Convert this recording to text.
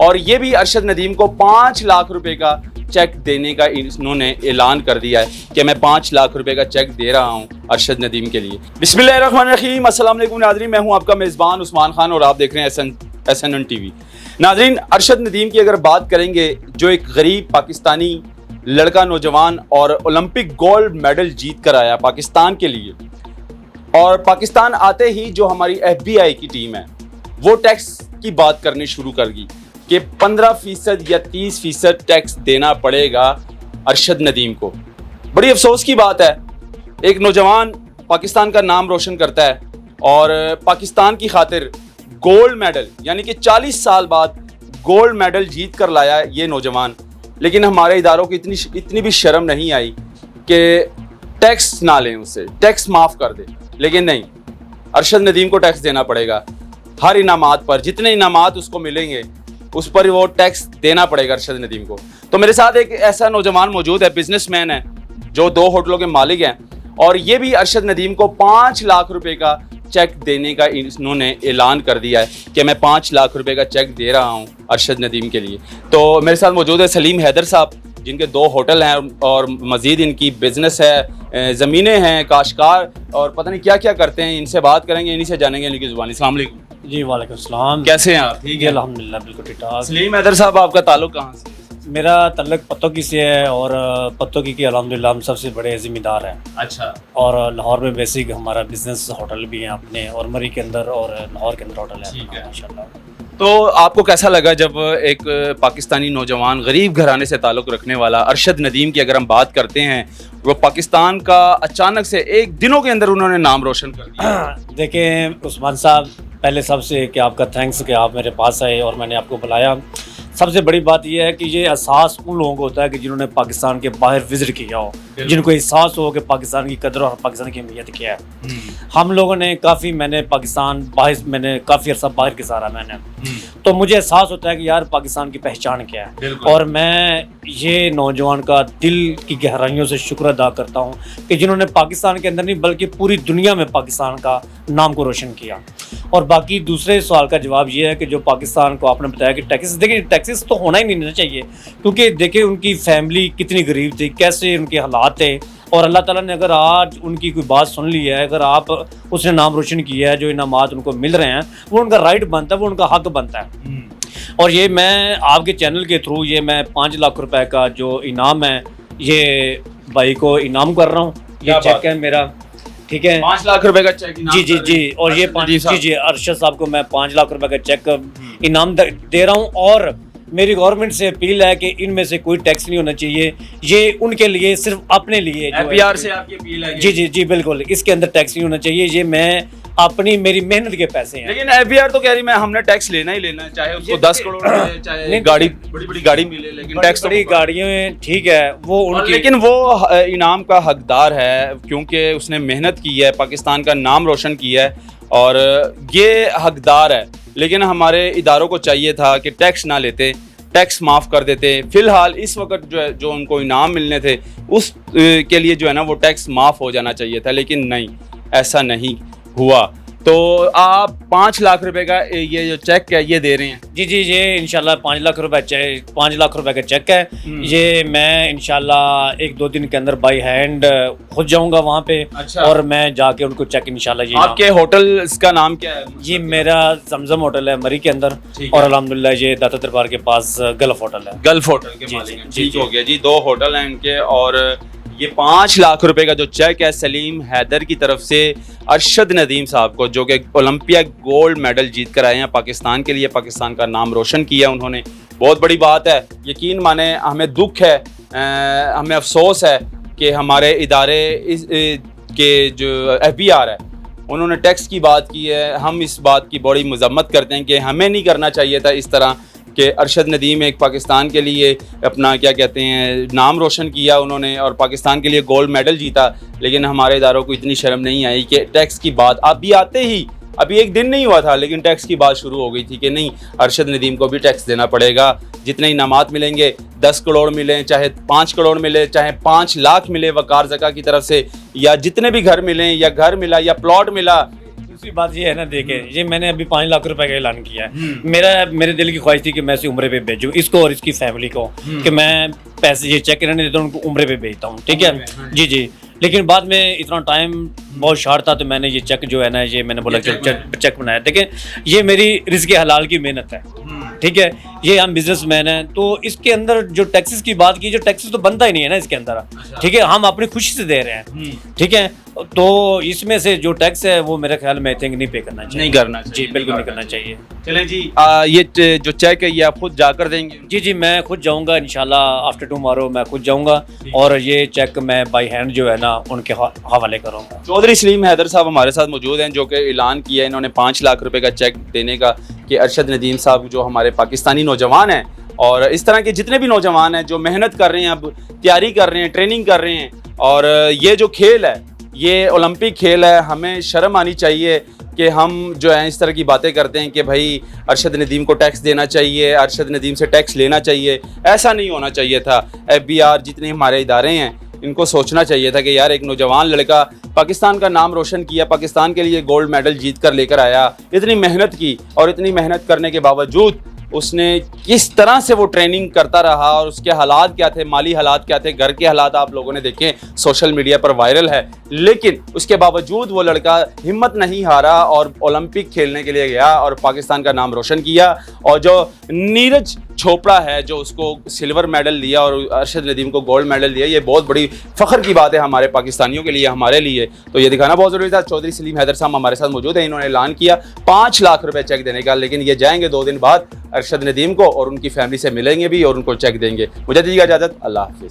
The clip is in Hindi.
और ये भी अरशद नदीम को 5 लाख रुपए का चेक देने का इन्होंने ऐलान कर दिया है कि मैं 5 लाख रुपए का चेक दे रहा हूं अरशद नदीम के लिए। बिस्मिल्लाहिर्रहमानिर्रहीम, अस्सलाम वालेकुम नाज़रीन, मैं हूं आपका मेज़बान उस्मान खान और आप देख रहे हैं SNN TV। नाज़रीन, अरशद नदीम की अगर बात करेंगे, जो एक गरीब पाकिस्तानी लड़का नौजवान और ओलंपिक गोल्ड मेडल जीत कर आया पाकिस्तान के लिए, और पाकिस्तान आते ही जो हमारी FBI की टीम है वो टैक्स की बात करनी शुरू कर दी कि 15% या 30% टैक्स देना पड़ेगा अरशद नदीम को। बड़ी अफसोस की बात है, एक नौजवान पाकिस्तान का नाम रोशन करता है और पाकिस्तान की खातिर गोल्ड मेडल, यानी कि 40 साल बाद गोल्ड मेडल जीत कर लाया ये नौजवान, लेकिन हमारे इदारों को इतनी भी शर्म नहीं आई कि टैक्स ना लें, उससे टैक्स माफ़ कर दे। लेकिन नहीं, अरशद नदीम को टैक्स देना पड़ेगा। हर इनामात पर, जितने इनामात उसको मिलेंगे उस पर वो टैक्स देना पड़ेगा अरशद नदीम को। तो मेरे साथ एक ऐसा नौजवान मौजूद है, बिजनेसमैन है, जो 2 होटलों के मालिक हैं, और ये भी अरशद नदीम को 5 लाख रुपए का चेक देने का इन्होंने ऐलान कर दिया है कि मैं 5 लाख रुपए का चेक दे रहा हूं अरशद नदीम के लिए। तो मेरे साथ मौजूद है सलीम हैदर साहब, जिनके 2 होटल हैं और मज़ीद इनकी बिजनेस है, ज़मीनें हैं, काश्तकार और पता नहीं क्या क्या करते हैं। इनसे बात करेंगे, इन्हीं से जानेंगे इनकी ज़ुबानी। अस्सलाम वालेकुम। जी वालेकुम सलाम। कैसे हैं आप? ठीक है अल्हम्दुलिल्लाह, बिल्कुल ठीक ठाक। सलीम हैदर साहब, आपका ताल्लुक कहाँ से? मेरा तल्लक पत्तोकी से है और पत्तोकी की अल्हम्दुलिल्लाह हम सबसे बड़े ज़िम्मेदार हैं। अच्छा। और लाहौर में बेसिक हमारा बिजनेस होटल भी हैं अपने, और मरी के अंदर और लाहौर के अंदर होटल है। ठीक है, माशाल्लाह। तो आपको कैसा लगा जब एक पाकिस्तानी नौजवान गरीब घराने से ताल्लुक़ रखने वाला अरशद नदीम की अगर हम बात करते हैं, वो पाकिस्तान का अचानक से एक दिनों के अंदर उन्होंने नाम रोशन कर दिया? देखें उस्मान साहब, पहले सबसे कि आपका थैंक्स कि आप मेरे पास आए और मैंने आपको बुलाया। सबसे बड़ी बात यह है कि ये एहसास उन लोगों को होता है कि जिन्होंने पाकिस्तान के बाहर विजिट किया हो, जिनको एहसास हो कि पाकिस्तान की कदर और पाकिस्तान की अहमियत क्या है। हम लोगों ने काफ़ी, मैंने काफ़ी अर्सा बाहर गुजारा मैंने, तो मुझे एहसास होता है कि यार पाकिस्तान की पहचान क्या है। और मैं ये नौजवान का दिल की गहराइयों से शुक्र अदा करता हूँ कि जिन्होंने पाकिस्तान के अंदर नहीं बल्कि पूरी दुनिया में पाकिस्तान का नाम को रोशन किया। और बाकी दूसरे सवाल का जवाब ये है कि जो पाकिस्तान को आपने बताया कि टैक्सेस, देखिए टैक्सेस तो होना ही नहीं चाहिए, क्योंकि देखिए उनकी फैमिली कितनी गरीब थी, कैसे उनके हालात थे, और अल्लाह ताला ने अगर आज उनकी कोई बात सुन ली है, अगर आप उसने नाम रोशन किया है, जो इनामात उनको मिल रहे हैं वो उनका राइट बनता है, वो उनका हक बनता है। और ये मैं आपके चैनल के थ्रू ये मैं 5 लाख रुपए का जो इनाम है ये भाई को इनाम कर रहा हूँ। ये चेक है मेरा, ठीक है, 5 लाख रुपए का चेक जी जी जी। और ये जी अरशद साहब को मैं 5 लाख रुपए का चेक इनाम दे रहा हूँ। और मेरी गवर्नमेंट से अपील है कि इनमें से कोई टैक्स नहीं होना चाहिए, ये उनके लिए, सिर्फ अपने लिए। APR से आपकी अपील है? जी जी जी बिल्कुल, इसके अंदर टैक्स नहीं होना चाहिए। ये मैं अपनी मेरी मेहनत के पैसे हैं। लेकिन APR तो कह रही मैं हमने टैक्स लेना ही लेना है, चाहे उसको 10 करोड़ मिले, चाहे गाड़ी बड़ी गाड़ी मिले, लेकिन टैक्स बड़ी गाड़ियाँ ठीक है वो उनकी, लेकिन वो इनाम का हकदार है क्योंकि उसने मेहनत की है, पाकिस्तान का नाम रोशन किया है और ये हकदार है। लेकिन हमारे इदारों को चाहिए था कि टैक्स ना लेते, टैक्स माफ़ कर देते। फ़िलहाल इस वक्त जो उनको इनाम मिलने थे उस के लिए जो है ना वो टैक्स माफ़ हो जाना चाहिए था, लेकिन नहीं, ऐसा नहीं हुआ। तो आप 5 लाख रुपए का ये जो चेक है ये दे रहे हैं? जी जी, ये इंशाल्लाह 5 लाख रुपए का चेक है। ये मैं इंशाल्लाह 1-2 दिन के अंदर बाई हैंड खुद जाऊंगा वहाँ पे। अच्छा। और मैं जाके उनको चेक इंशाल्लाह। ये आपके होटल इसका नाम क्या है? ये मेरा जमजम होटल है मरी के अंदर, और अल्हम्दुलिल्लाह ये दाता दरबार के पास गल्फ होटल है। गल्फ होटल के मालिक हैं। ठीक हो गया जी, 2 होटल हैं इनके। और ये 5 लाख रुपए का जो चेक है सलीम हैदर की तरफ से अरशद नदीम साहब को, जो कि ओलंपिक गोल्ड मेडल जीत कर आए हैं पाकिस्तान के लिए, पाकिस्तान का नाम रोशन किया उन्होंने। बहुत बड़ी बात है, यकीन माने हमें दुख है, हमें अफसोस है कि हमारे इदारे के जो FBR है उन्होंने टैक्स की बात की है। हम इस बात की बड़ी मजम्मत करते हैं कि हमें नहीं करना चाहिए था इस तरह कि अरशद नदीम एक पाकिस्तान के लिए अपना क्या कहते हैं नाम रोशन किया उन्होंने और पाकिस्तान के लिए गोल्ड मेडल जीता, लेकिन हमारे इदारों को इतनी शर्म नहीं आई कि टैक्स की बात अभी आते ही, अभी एक दिन नहीं हुआ था लेकिन टैक्स की बात शुरू हो गई थी कि नहीं अरशद नदीम को भी टैक्स देना पड़ेगा। जितने इनामात मिलेंगे 10 करोड़ मिले, चाहे 5 करोड़ मिले, चाहे 5 लाख मिले वकार ज़का की तरफ से, या जितने भी घर मिले, या घर मिला या प्लॉट मिला, दूसरी बात ये है ना, देखे ये मैंने अभी 5 लाख रुपए का ऐलान किया है। मेरे दिल की ख्वाहिश थी कि मैं इसे उम्रे पे भेजूं, इसको और इसकी फैमिली को, कि मैं पैसे ये चेक रहने देता हूँ, उनको उम्रे पे भेजता हूँ, ठीक है जी जी। लेकिन बाद में इतना टाइम बहुत शॉर्ट था, तो मैंने ये चेक जो है ना, ये मैंने बोला चेक बनाया। देखें ये मेरी रिज़्क़ हलाल की मेहनत है, ठीक है। ये हम बिजनेसमैन हैं, तो इसके अंदर जो टैक्सेस की बात की, जो टैक्सेस तो बनता ही नहीं है ना इसके अंदर, ठीक है। हम अपनी खुशी से दे रहे हैं, ठीक है। तो इसमें से जो टैक्स है वो मेरे ख्याल में आई थिंक नहीं पे करना चाहिए, नहीं करना चाहिए, जी बिल्कुल नहीं करना चाहिए। चलें जी, ये जो चेक है ये आप खुद जाकर देंगे? जी जी, मैं खुद जाऊंगा इंशाल्लाह, आफ्टर टुमारो मैं खुद जाऊंगा, और ये चेक मैं बाई हैंड जो है ना उनके हवाले करूंगा। चौधरी सलीम हैदर साहब हमारे साथ मौजूद हैं, जो कि ऐलान किया है इन्होंने 5 लाख रुपए का चेक देने का, कि अरशद नदीम साहब जो हमारे पाकिस्तानी नौजवान हैं, और इस तरह के जितने भी नौजवान हैं जो मेहनत कर रहे हैं, अब तैयारी कर रहे हैं, ट्रेनिंग कर रहे हैं, और ये जो खेल है ये ओलंपिक खेल है, हमें शर्म आनी चाहिए कि हम जो है इस तरह की बातें करते हैं कि भाई अरशद नदीम को टैक्स देना चाहिए, अरशद नदीम से टैक्स लेना चाहिए। ऐसा नहीं होना चाहिए था। FBR जितने हमारे इदारे हैं इनको सोचना चाहिए था कि यार एक नौजवान लड़का पाकिस्तान का नाम रोशन किया, पाकिस्तान के लिए गोल्ड मेडल जीत कर लेकर आया, इतनी मेहनत की, और इतनी मेहनत करने के बावजूद उसने किस तरह से वो ट्रेनिंग करता रहा, और उसके हालात क्या थे, माली हालात क्या थे, घर के हालात आप लोगों ने देखे, सोशल मीडिया पर वायरल है। लेकिन उसके बावजूद वो लड़का हिम्मत नहीं हारा और ओलंपिक खेलने के लिए गया और पाकिस्तान का नाम रोशन किया। और जो नीरज चोपड़ा है जो उसको सिल्वर मेडल लिया और अरशद नदीम को गोल्ड मेडल दिया, ये बहुत बड़ी फ़ख्र की बात है हमारे पाकिस्तानियों के लिए, हमारे लिए। तो ये दिखाना बहुत ज़रूरी था। चौधरी सलीम हैदर साहब हमारे साथ मौजूद हैं, इन्होंने ऐलान किया 5 लाख रुपए चेक देने का, लेकिन ये जाएंगे 2 दिन बाद अरशद नदीम को और उनकी फैमिली से मिलेंगे भी और उनको चेक देंगे। मुझे दीजिएगा इजाज़त, अल्लाह हाफिज़।